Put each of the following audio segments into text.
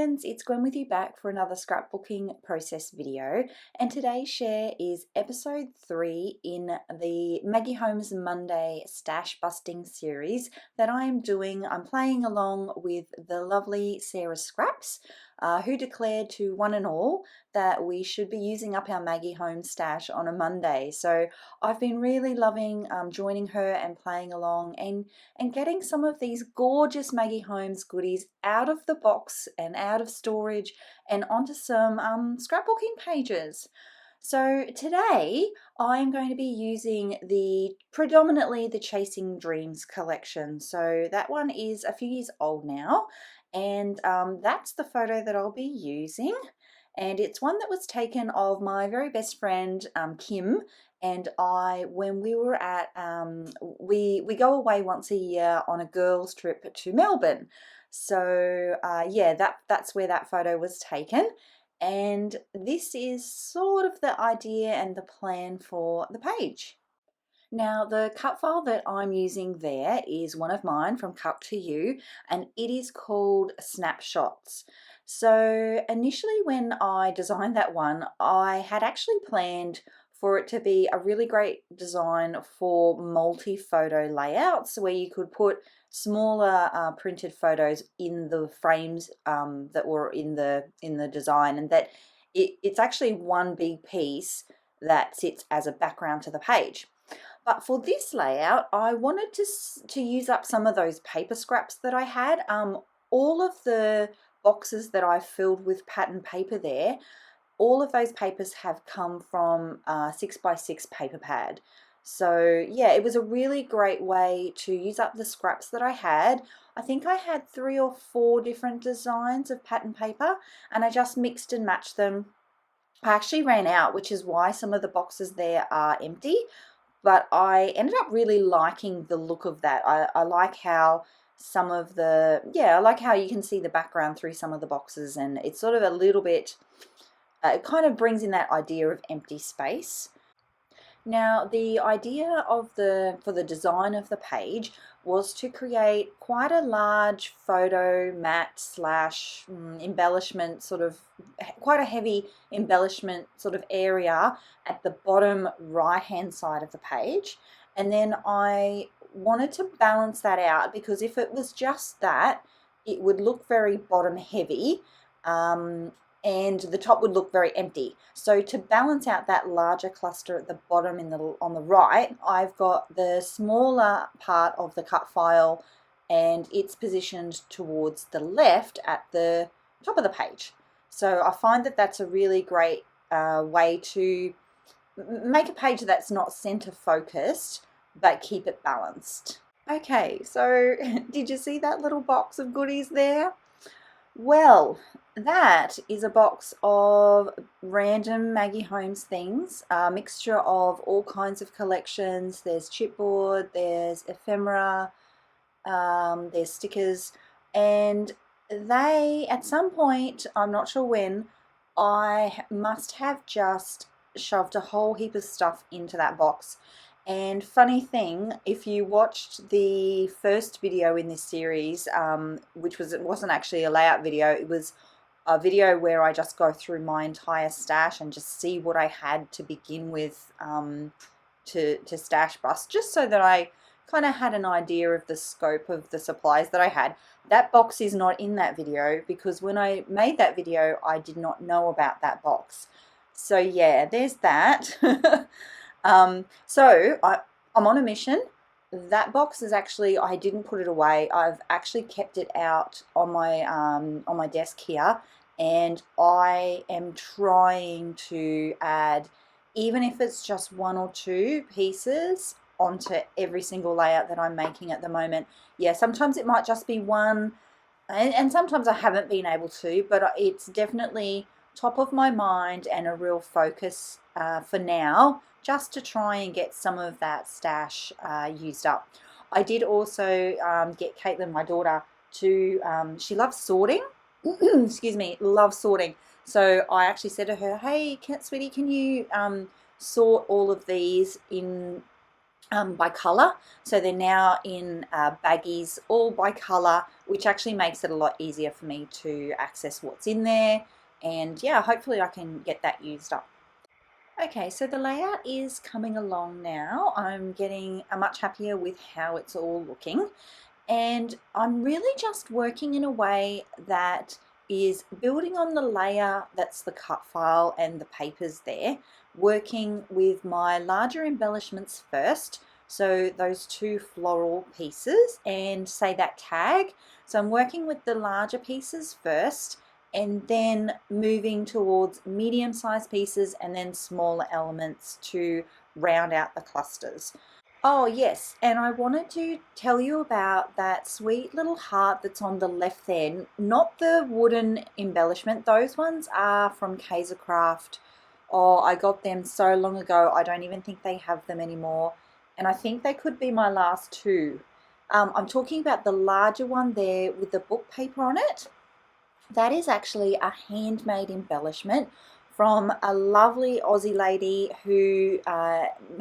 friends, it's Gwen with you back for another scrapbooking process video, and today's share is episode 3 in the Maggie Holmes Monday stash busting series that I am doing. I'm playing along with the lovely Sarah Scraps, who declared to one and all that we should be using up our Maggie Holmes stash on a Monday. So I've been really loving joining her and playing along and getting some of these gorgeous Maggie Holmes goodies out of the box and out of storage and onto some scrapbooking pages. So today I'm going to be using predominantly the Chasing Dreams collection. So that one is a few years old now, and that's the photo that I'll be using. And it's one that was taken of my very best friend Kim and I when we were at we go away once a year on a girls trip to Melbourne. So yeah, that's where that photo was taken, and this is sort of the idea and the plan for the page. Now, the cut file that I'm using there is one of mine from Cut to You, and it is called Snapshots. So initially when I designed that one, I had actually planned for it to be a really great design for multi-photo layouts where you could put smaller printed photos in the frames that were in the design, and that it's actually one big piece that sits as a background to the page. But for this layout, I wanted to use up some of those paper scraps that I had. All of the boxes that I filled with pattern paper there, all of those papers have come from 6x6 paper pad. So yeah, it was a really great way to use up the scraps that I had. I think I had 3 or 4 different designs of pattern paper, and I just mixed and matched them. I actually ran out, which is why some of the boxes there are empty. But I ended up really liking the look of that. I like how some of I like how you can see the background through some of the boxes, and it's sort of a little bit, it kind of brings in that idea of empty space. Now, the idea of for the design of the page was to create quite a large photo mat slash embellishment, sort of quite a heavy embellishment sort of area at the bottom right hand side of the page. And then I wanted to balance that out, because if it was just that, it would look very bottom heavy. And the top would look very empty. So to balance out that larger cluster at the bottom on the right, I've got the smaller part of the cut file, and it's positioned towards the left at the top of the page. So I find that that's a really great way to make a page that's not center focused but keep it balanced. Okay, so did you see that little box of goodies there? Well, that is a box of random Maggie Holmes things, a mixture of all kinds of collections. There's chipboard, there's ephemera, there's stickers, and they, at some point, I'm not sure when, I must have just shoved a whole heap of stuff into that box. And funny thing, if you watched the first video in this series, which it wasn't actually a layout video, it was a video where I just go through my entire stash and just see what I had to begin with to stash bust, just so that I kind of had an idea of the scope of the supplies that I had. That box is not in that video, because when I made that video, I did not know about that box. So yeah, there's that. So I'm on a mission. That box is actually, I didn't put it away. I've actually kept it out on my desk here, and I am trying to add, even if it's just 1 or 2 pieces, onto every single layout that I'm making at the moment. Yeah, sometimes it might just be 1, and sometimes I haven't been able to, but it's definitely top of my mind and a real focus for now, just to try and get some of that stash used up. I did also get Caitlin, my daughter, to, she loves sorting, excuse me, loves sorting. So I actually said to her, hey, sweetie, can you sort all of these in by colour. So they're now in baggies, all by colour, which actually makes it a lot easier for me to access what's in there. And yeah, hopefully I can get that used up. Okay, so the layout is coming along now. I'm getting much happier with how it's all looking. And I'm really just working in a way that is building on the layer that's the cut file and the papers there, working with my larger embellishments first, so those two floral pieces and say that tag. So I'm working with the larger pieces first and then moving towards medium-sized pieces and then smaller elements to round out the clusters. Oh, yes, and I wanted to tell you about that sweet little heart that's on the left there. Not the wooden embellishment, those ones are from Kaisercraft. Oh, I got them so long ago, I don't even think they have them anymore. And I think they could be my last two. I'm talking about the larger one there with the book paper on it. That is actually a handmade embellishment from a lovely Aussie lady who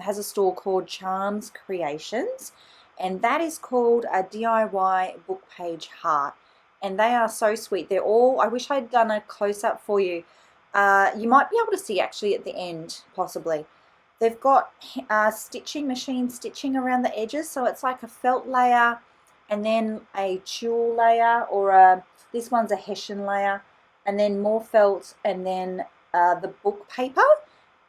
has a store called Charms Creations, and that is called a DIY book page heart. And they are so sweet. They're all, I wish I'd done a close-up for you. You might be able to see actually at the end, possibly. They've got machine stitching around the edges, so it's like a felt layer and then a tulle layer, or this one's a hessian layer, and then more felt, and then the book paper.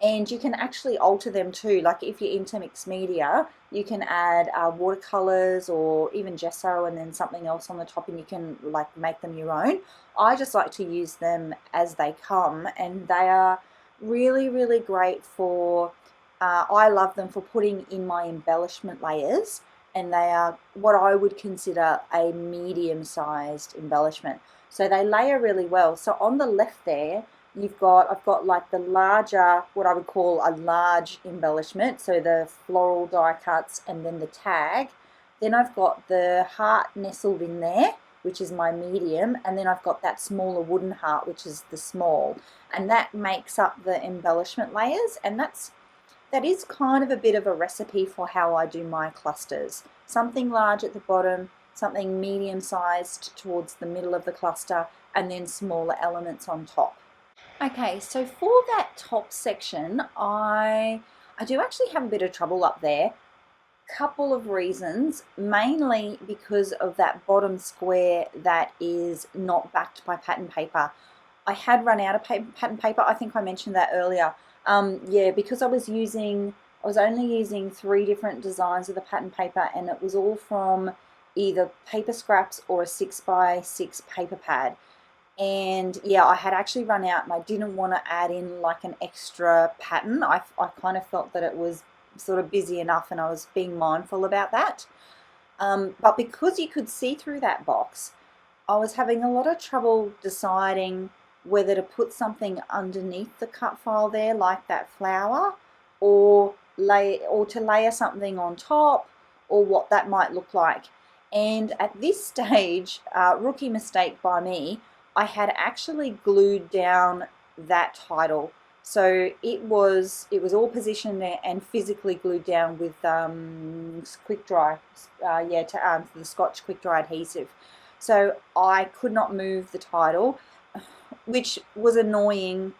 And you can actually alter them too, like if you're into mixed media, you can add watercolors or even gesso and then something else on the top, and you can like make them your own. I just like to use them as they come, and they are really, really great for, I love them for putting in my embellishment layers, and they are what I would consider a medium-sized embellishment. So they layer really well. So on the left there, I've got like the larger, what I would call a large embellishment, so the floral die cuts and then the tag. Then I've got the heart nestled in there, which is my medium, and then I've got that smaller wooden heart, which is the small. And that makes up the embellishment layers, and that is kind of a bit of a recipe for how I do my clusters. Something large at the bottom, something medium-sized towards the middle of the cluster, and then smaller elements on top. Okay, so for that top section, I do actually have a bit of trouble up there. Couple of reasons, mainly because of that bottom square that is not backed by pattern paper. I had run out of pattern paper. I think I mentioned that earlier. Yeah, because I was only using 3 different designs of the pattern paper, and it was all from either paper scraps or a 6x6 paper pad. And yeah, I had actually run out, and I didn't want to add in like an extra pattern. I kind of felt that it was sort of busy enough, and I was being mindful about that. But because you could see through that box, I was having a lot of trouble deciding whether to put something underneath the cut file there, like that flower, or to layer something on top, or what that might look like. And at this stage, rookie mistake by me, I had actually glued down that title. So it was all positioned there and physically glued down with quick dry, the Scotch quick dry adhesive. So I could not move the title, which was annoying,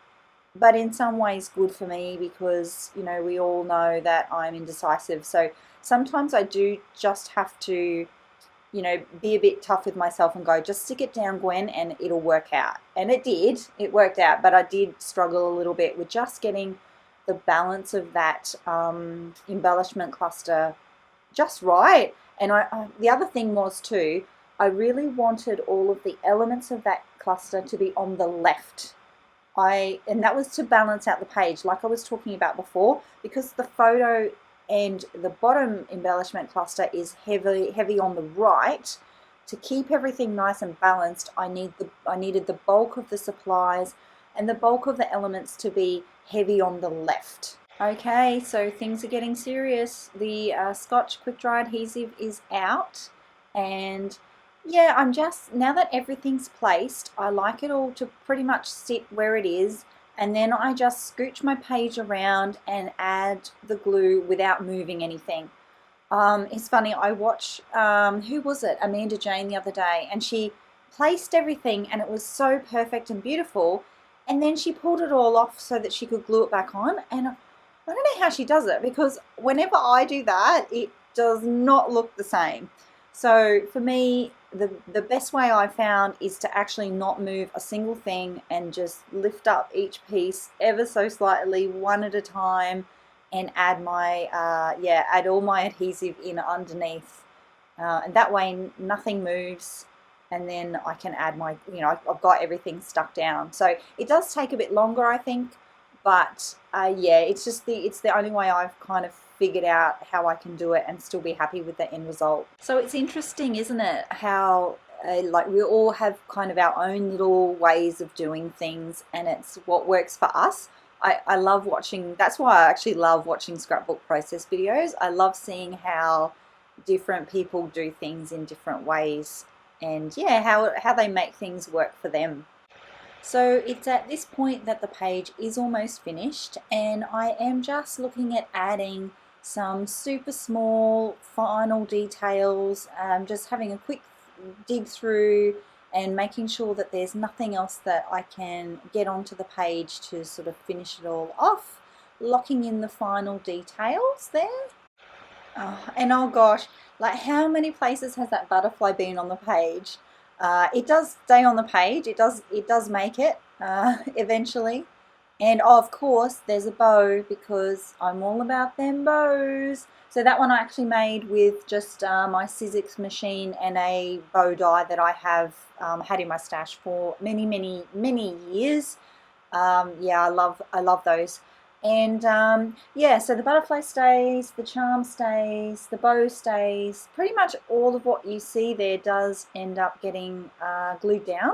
but in some ways good for me, because you know, we all know that I'm indecisive. So sometimes I do just have to, you know, be a bit tough with myself and go, just stick it down, Gwen, and it'll work out. And it did, it worked out, but I did struggle a little bit with just getting the balance of that embellishment cluster just right. And the other thing was too, I really wanted all of the elements of that cluster to be on the left. And that was to balance out the page, like I was talking about before, because the photo and the bottom embellishment cluster is heavy on the right. To keep everything nice and balanced, I needed the bulk of the supplies and the bulk of the elements to be heavy on the left. Okay, so things are getting serious. The Scotch quick dry adhesive is out, and yeah, now that everything's placed, I like it all to pretty much sit where it is, and then I just scooch my page around and add the glue without moving anything. It's funny, I watched, who was it? Amanda Jane the other day, and she placed everything and it was so perfect and beautiful. And then she pulled it all off so that she could glue it back on. And I don't know how she does it, because whenever I do that, it does not look the same. So for me, the best way I found is to actually not move a single thing and just lift up each piece ever so slightly, one at a time, and add my add all my adhesive in underneath, and that way nothing moves, and then I can add my, I've got everything stuck down. So it does take a bit longer, I think, but yeah, it's the only way I've kind of figured out how I can do it and still be happy with the end result. So it's interesting, isn't it, how like we all have kind of our own little ways of doing things, and it's what works for us. I love watching, that's why I actually love watching scrapbook process videos. I love seeing how different people do things in different ways, and yeah, how they make things work for them. So it's at this point that the page is almost finished, and I am just looking at adding some super small final details, just having a quick dig through and making sure that there's nothing else that I can get onto the page to sort of finish it all off, locking in the final details there. And oh gosh, like how many places has that butterfly been on the page? It does stay on the page. It does make it eventually. And oh, of course, there's a bow, because I'm all about them bows. So that one I actually made with just my Sizzix machine and a bow die that I have had in my stash for many, many, many years. Yeah, I love those. And yeah, so the butterfly stays, the charm stays, the bow stays. Pretty much all of what you see there does end up getting glued down.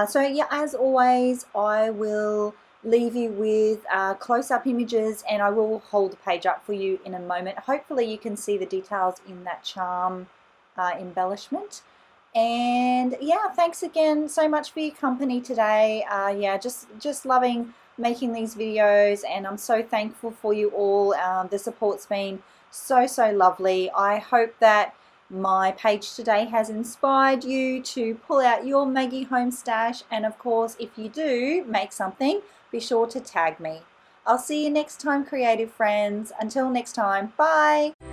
So yeah, as always, I will leave you with close-up images, and I will hold the page up for you in a moment. Hopefully you can see the details in that charm embellishment. And yeah, thanks again so much for your company today. Yeah, just loving making these videos, and I'm so thankful for you all. The support's been so lovely. I hope that my page today has inspired you to pull out your Maggie Holmes stash, and of course, if you do make something, be sure to tag me. I'll see you next time, creative friends. Until next time, bye.